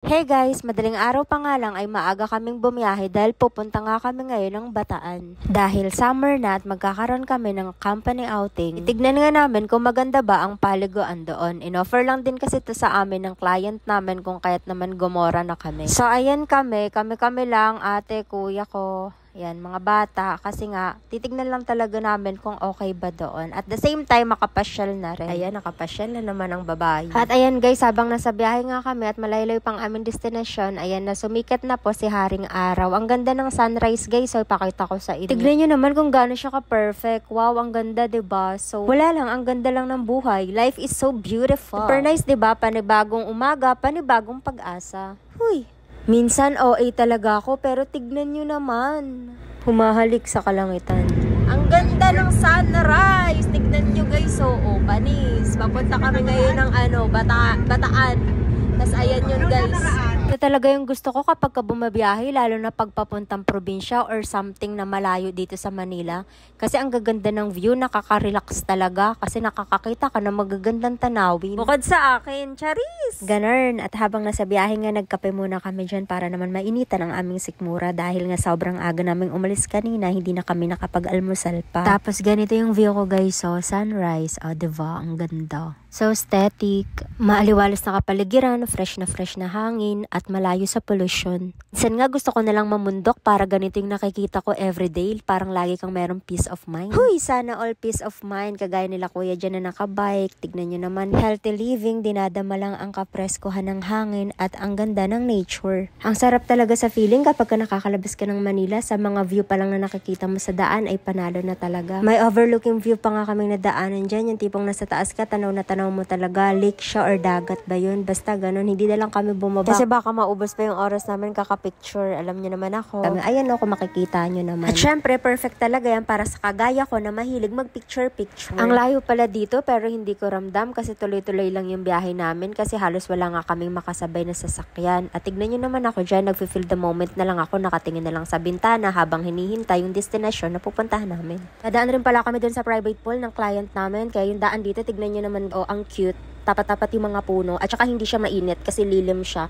Hey guys, madaling araw pa nga lang ay maaga kaming bumiyahe dahil pupunta nga kami ngayon ng Bataan. Dahil summer na at magkakaroon kami ng company outing, itignan nga namin kung maganda ba ang paliguan doon. Inoffer lang din kasi to sa amin ng client namin kung kaya't naman gumora na kami. So ayan kami lang, ate, kuya ko. Yan, mga bata, kasi nga, titignan lang talaga namin kung okay ba doon. At the same time, makapasyal na rin. Ayan, nakapasyal na naman ang babae. At ayan guys, habang nasa biyahe nga kami at malaylay pang aming destination, ayan na, sumikat na po si Haring Araw. Ang ganda ng sunrise guys, so ipakita ko sa inyo. Tignan nyo naman kung gaano siya ka-perfect. Wow, ang ganda, diba? So, wala lang, ang ganda lang ng buhay. Life is so beautiful. Super nice, diba? Panibagong umaga, panibagong pag-asa. Huy! Minsan OA talaga ako pero tignan nyo naman. Humahalik sa kalangitan. Ang ganda ng sunrise. Tignan nyo guys. Oo, panis. Papunta kami ngayon ng Bataan. Tapos ayan yun guys. Ito talaga yung gusto ko kapag bumabiyahe, lalo na pagpapuntang probinsya or something na malayo dito sa Manila. Kasi ang gaganda ng view, nakaka-relax talaga kasi nakakakita ka ng magagandang tanawin. Bukod sa akin, charis! Ganun. At habang nasa biyahe nga, nagkape muna kami dyan para naman mainitan ang aming sikmura dahil nga sobrang aga naming umalis kanina, hindi na kami nakapag-almusal pa. Tapos ganito yung view ko guys, so sunrise, diba? Ang ganda. So aesthetic, maaliwalas na kapaligiran, fresh na hangin, at malayo sa pollution. Minsan nga gusto ko nalang mamundok para ganito yung nakikita ko everyday, parang lagi kang merong peace of mind. Huy, sana all peace of mind, kagaya nila kuya dyan na nakabike, tignan nyo naman, healthy living, dinadama lang ang kapreskuhan ng hangin at ang ganda ng nature. Ang sarap talaga sa feeling kapag nakakalabas ka ng Manila, sa mga view pa lang na nakikita mo sa daan ay panalo na talaga. May overlooking view pa nga kaming nadaanan dyan, yung tipong nasa taas ka, tanaw na tanaw mo talaga, lake siya or dagat ba yun, basta ganun, hindi na lang kami bumaba. Kasi baka maubos pa yung oras namin kakapicture, alam nyo naman ako. Ayan o, kung makikita nyo naman. At syempre, perfect talaga yan para sa kagaya ko na mahilig mag-picture-picture. Ang layo pala dito pero hindi ko ramdam kasi tuloy-tuloy lang yung biyahe namin kasi halos wala nga kaming makasabay na sasakyan. At tignan nyo naman ako dyan, nag-feel the moment na lang ako, nakatingin na lang sa bintana habang hinihintay yung destination na pupuntahan namin. Nadaan rin pala kami dun sa private pool ng client namin, kaya yung daan dito, tignan nyo naman, ang cute. Tapat-tapat yung mga puno at saka hindi siya mainit kasi lilim siya.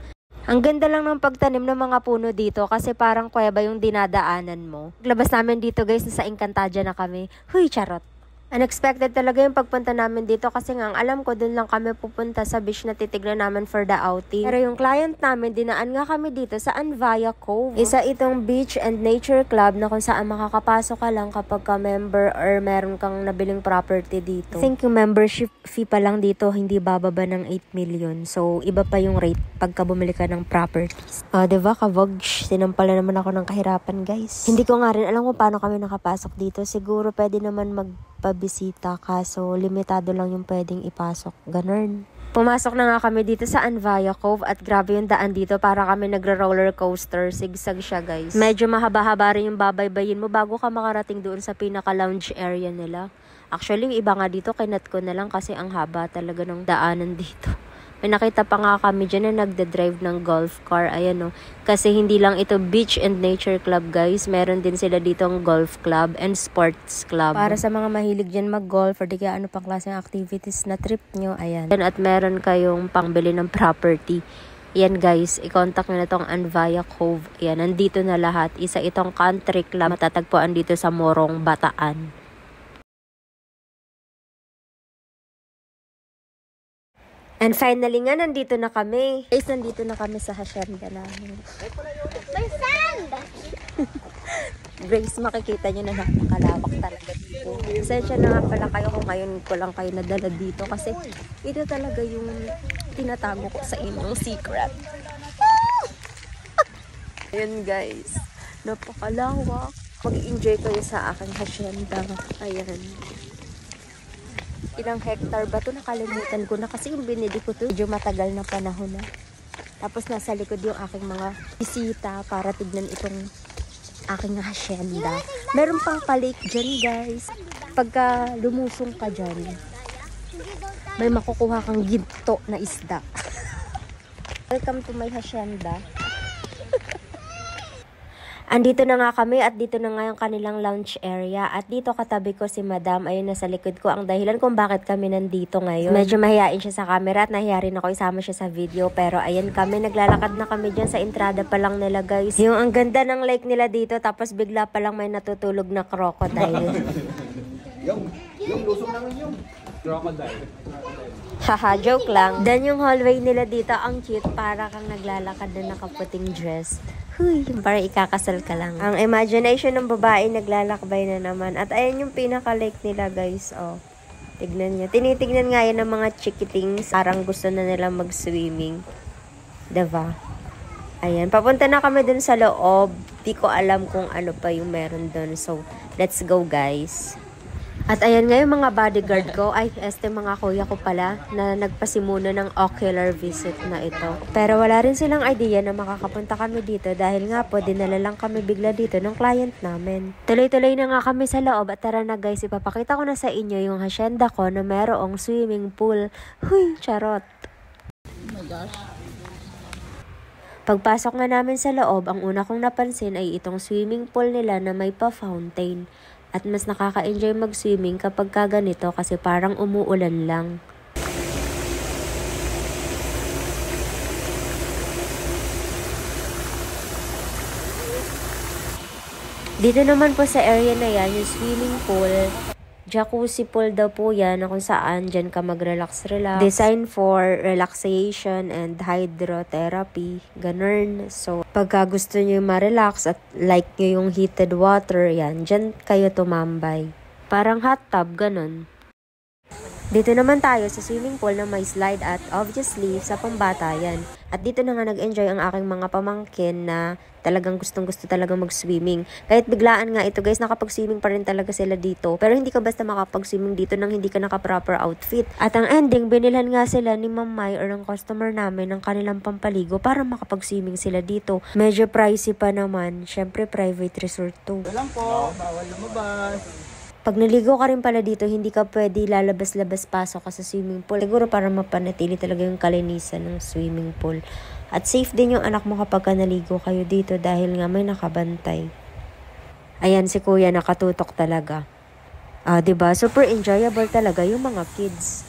Ang ganda lang ng pagtanim ng mga puno dito kasi parang kuweba yung dinadaanan mo. Paglabas namin dito guys, nasa Encantadia na kami. Huy, charot! Unexpected talaga yung pagpunta namin dito kasi nga ang alam ko dun lang kami pupunta sa beach na titignan namin for the outing. Pero yung client namin, dinaan nga kami dito sa Anvaya Cove. Isa itong beach and nature club na kung saan makakapasok ka lang kapag ka member or meron kang nabiling property dito. I think yung membership fee pa lang dito hindi bababa ng 8 million. So iba pa yung rate pagka bumili ka ng properties. Diba kavogs? Sinampala naman ako ng kahirapan guys. Hindi ko nga rin alam kung paano kami nakapasok dito. Siguro pwede naman magpabisita kaso limitado lang yung pwedeng ipasok. Ganun. Pumasok na nga kami dito sa Anvaya Cove at grabe yung daan dito, para kami nagra-roller coaster. Sigsag siya guys. Medyo mahaba-haba rin yung babaybayin mo bago ka makarating doon sa pinaka-lounge area nila. Actually, iba nga dito, kinat ko na lang kasi ang haba talaga ng daanan dito. May nakita pa nga kami dyan na nagde-drive ng golf car. Ayan o. Kasi hindi lang ito beach and nature club guys. Meron din sila dito ang golf club and sports club. Para sa mga mahilig dyan mag-golf or di kaya ano pang klaseng activities na trip nyo. Ayan. At meron kayong pangbili ng property. Yan guys, i-contact nyo na itong Anvaya Cove. Ayan, nandito na lahat. Isa itong country club. Matatagpuan dito sa Morong, Bataan. And finally nga, nandito na kami. Guys, nandito na kami sa hacienda namin. May sand! Grace, makikita nyo na napakalawak talaga dito. Pasensya na nga pala kayo kung ngayon ko lang kayo nadala dito. Kasi ito talaga yung tinatago ko sa inyong secret. Ayan guys, napakalawak. Mag-enjoy kayo sa aking hacienda. Ayan. Ilang hectare ba ito? Nakalimutan ko na kasi yung binili ko ito. Medyo matagal na panahon na. Tapos nasa likod yung aking mga bisita para tignan itong aking hacienda. Meron pang palake dyan guys. Pagka lumusong ka dyan, may makukuha kang ginto na isda. Welcome to my hacienda. Andito na nga kami at dito na nga yung kanilang lounge area. At dito katabi ko si Madam. Ayun, nasa likod ko ang dahilan kung bakit kami nandito ngayon. Medyo mahihain siya sa camera at nahiya rin ako isama siya sa video. Pero ayan kami, naglalakad na kami dyan sa entrada pa lang nila guys. Yung ang ganda ng lake nila dito tapos bigla pa lang may natutulog na crocodile. Yung lusong namin yung crocodile. Haha, joke lang. Then yung hallway nila dito, ang cute. Para kang naglalakad na nakaputing dress. Huy, para ikakasal ka lang. Ang imagination ng babae naglalakbay na naman. At ayan yung pinaka-lake nila guys. Oh, tignan nyo. Tinitignan nga yan ng mga chikitings. Parang gusto na nila mag-swimming. Diba? Ayan, papunta na kami dun sa loob. Di ko alam kung ano pa yung meron dun. So, let's go guys. At ayan nga yung mga bodyguard ko, ay mga kuya ko pala na nagpasimuna ng ocular visit na ito. Pero wala rin silang idea na makakapunta kami dito dahil nga po dinala lang kami bigla dito ng client namin. Tuloy-tuloy na nga kami sa loob at tara na guys, ipapakita ko na sa inyo yung hacienda ko na merong swimming pool. Huy, charot! Oh my gosh. Pagpasok nga namin sa loob, ang una kong napansin ay itong swimming pool nila na may pa-fountain. At mas nakaka-enjoy mag-swimming kapag ganito kasi parang umuulan lang. Dito naman po sa area na yan, yung swimming pool, jacuzzi pool daw po yan na kung saan dyan ka mag-relax. Design for relaxation and hydrotherapy. Ganun. So, pagka gusto nyo ma-relax at like nyo yung heated water, yan, dyan kayo tumambay. Parang hot tub, ganun. Dito naman tayo sa swimming pool na may slide at obviously sa pambata yan. At dito na nga nag-enjoy ang aking mga pamangkin na talagang gustong-gusto talaga mag-swimming. Kahit biglaan nga ito guys, nakapag-swimming pa rin talaga sila dito. Pero hindi ka basta makapag-swimming dito nang hindi ka naka-proper outfit. At ang ending, binilhan nga sila ni Ma'am Mai or ng customer namin ng kanilang pampaligo para makapag-swimming sila dito. Medyo pricey pa naman. Syempre, private resort to. Ito lang po, bawal lumabas. Pag naligo ka rin pala dito, hindi ka pwede lalabas-labas pasok ka sa swimming pool. Siguro para mapanatili talaga yung kalinisan ng swimming pool. At safe din yung anak mo kapag naligo kayo dito dahil nga may nakabantay. Ayan si kuya nakatutok talaga. Diba? Super enjoyable talaga yung mga kids.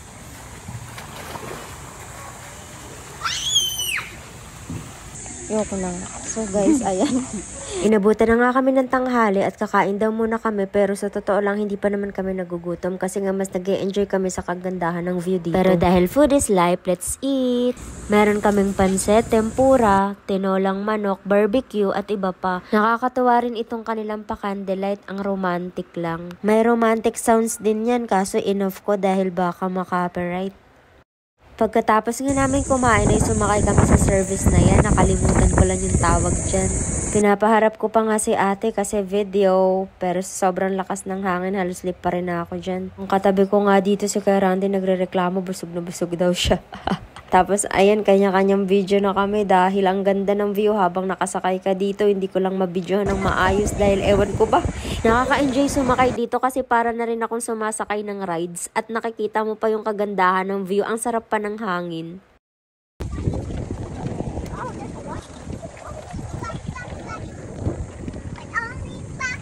Yoko na nga. So guys, ayan. Inabutan na nga kami ng tanghali at kakain daw muna kami pero sa totoo lang hindi pa naman kami nagugutom kasi nga mas nag-e-enjoy kami sa kagandahan ng view dito. Pero dahil food is life, let's eat! Meron kaming pansit, tempura, tinolang manok, barbecue at iba pa. Nakakatuwa rin itong kanilang pa-candlelight, ang romantic lang. May romantic sounds din yan kaso enough ko dahil baka ma-copyright. Pagkatapos nga namin kumain ay sumakay kami sa service na yan. Nakalimutan ko lang yung tawag dyan. Pinapaharap ko pa nga si ate kasi video. Pero sobrang lakas ng hangin, halos slip pa rin ako dyan. Ang katabi ko nga dito si Kuya Randy nagre-reklamo, busog na busog daw siya. Tapos ayan, kanya-kanyang video na kami dahil ang ganda ng view habang nakasakay ka dito. Hindi ko lang mabidyohan ng maayos dahil ewan ko ba. Nakaka-enjoy sumakay dito kasi para na rin akong sumasakay ng rides at nakikita mo pa yung kagandahan ng view. Ang sarap pa ng hangin.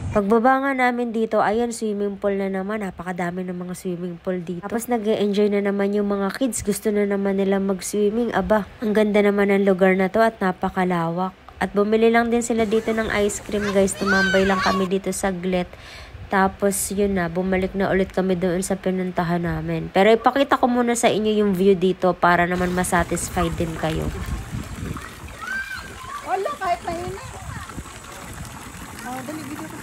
Pagbaba nga namin dito, ayan, swimming pool na naman. Napakadami ng mga swimming pool dito. Tapos nag-e-enjoy na naman yung mga kids. Gusto na naman nila mag-swimming. Aba, ang ganda naman ng lugar na to at napakalawak. At bumili lang din sila dito ng ice cream guys. Tumambay lang kami dito saglit. Tapos yun na, bumalik na ulit kami doon sa pinuntahan namin. Pero ipakita ko muna sa inyo yung view dito para naman masatisfied din kayo. Wala, kahit mainit. Dali, video ko.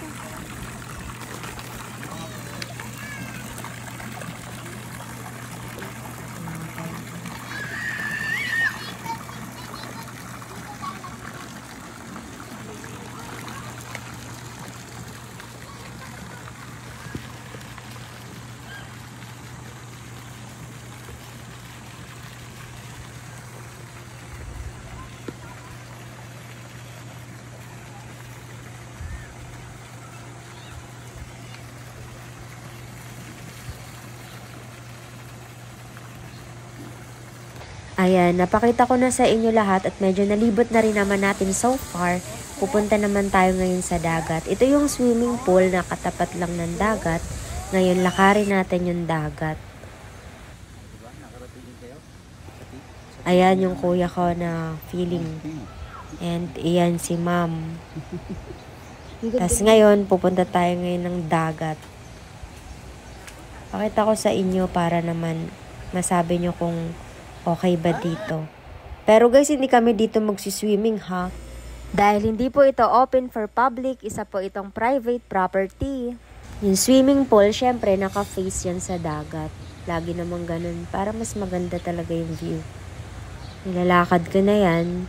Ayan, napakita ko na sa inyo lahat at medyo nalibot na rin naman natin so far. Pupunta naman tayo ngayon sa dagat. Ito yung swimming pool na katapat lang ng dagat. Ngayon, lakarin natin yung dagat. Ayan yung kuya ko na feeling. And ayan si ma'am. Tapos ngayon, pupunta tayo ngayon ng dagat. Pakita ko sa inyo para naman masabi nyo kung okay ba dito. Pero guys, hindi kami dito magsiswimming ha. Dahil hindi po ito open for public, isa po itong private property. Yung swimming pool, syempre naka-face yan sa dagat. Lagi namang ganun, para mas maganda talaga yung view. Nilalakad ko na yan.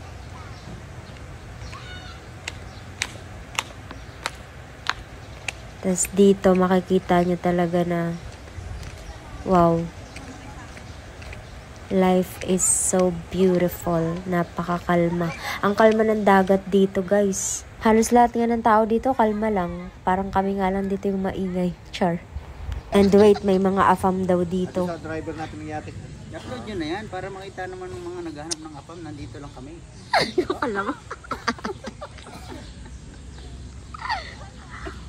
Tapos dito makikita nyo talaga na wow. Life is so beautiful. Napakakalma. Ang kalma ng dagat dito, guys. Halos lahat nga ng tao dito, kalma lang. Parang kami nga lang dito yung maingay. Char. And wait, may mga afam daw dito. Sa driver natin ng yate. I-upload nyo na yan para makita naman ng mga naghahanap ng afam. Nandito lang kami. Alam mo.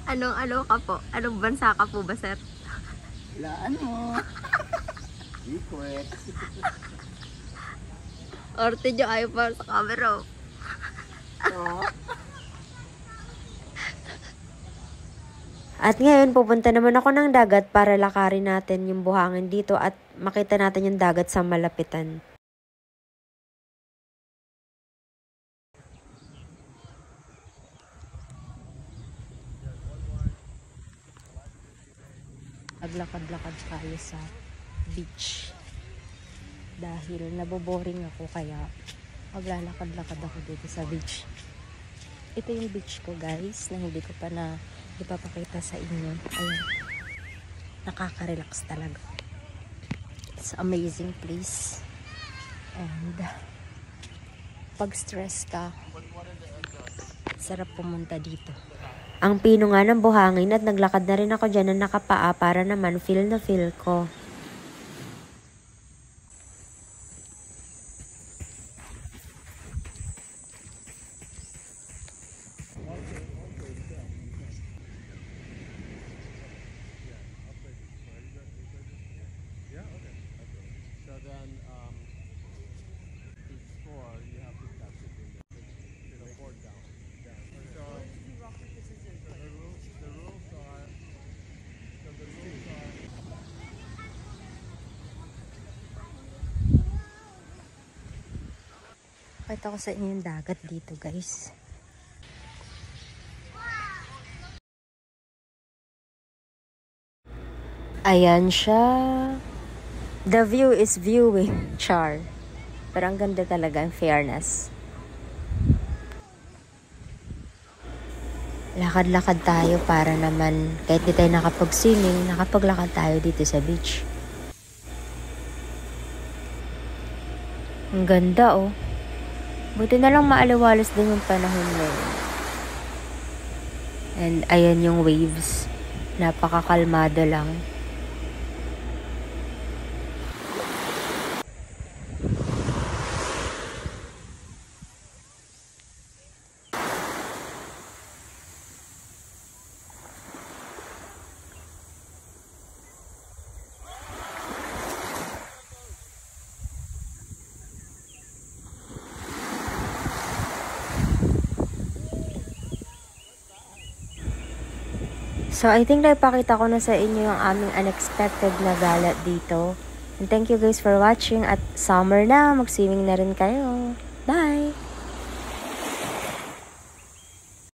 Anong ka po? Anong bansa ka po ba, sir? Ilaan mo. Secret. Orte nyo ayaw pa sa camera. At ngayon, pupunta naman ako ng dagat para lakarin natin yung buhangin dito at makita natin yung dagat sa malapitan. Naglakad-lakad tayo sa beach. Dahil naboboring ako kaya maglalakad-lakad ako dito sa beach. Ito yung beach ko guys na hindi ko pa na ipapakita sa inyo. Ayan. Nakaka-relax talaga. It's amazing place. And pag stress ka, sarap pumunta dito. Ang pino nga ng buhangin at naglakad na rin ako dyan na nakapaa para naman feel na feel ko. Pakita ko sa inyo yung dagat dito guys. Ayan siya. The view is viewing. Char. Pero ang ganda talaga, in fairness. Lakad-lakad tayo para naman kahit di tayo nakapag-swimming, nakapaglakad tayo dito sa beach. Ang ganda oh. Buti na lang maaliwalas din yung panahon ngayon. And ayan yung waves. Napakakalmado lang. So, I think naipakita ko na sa inyo yung aming unexpected na gala dito. And thank you guys for watching. At summer na, mag-swimming na rin kayo.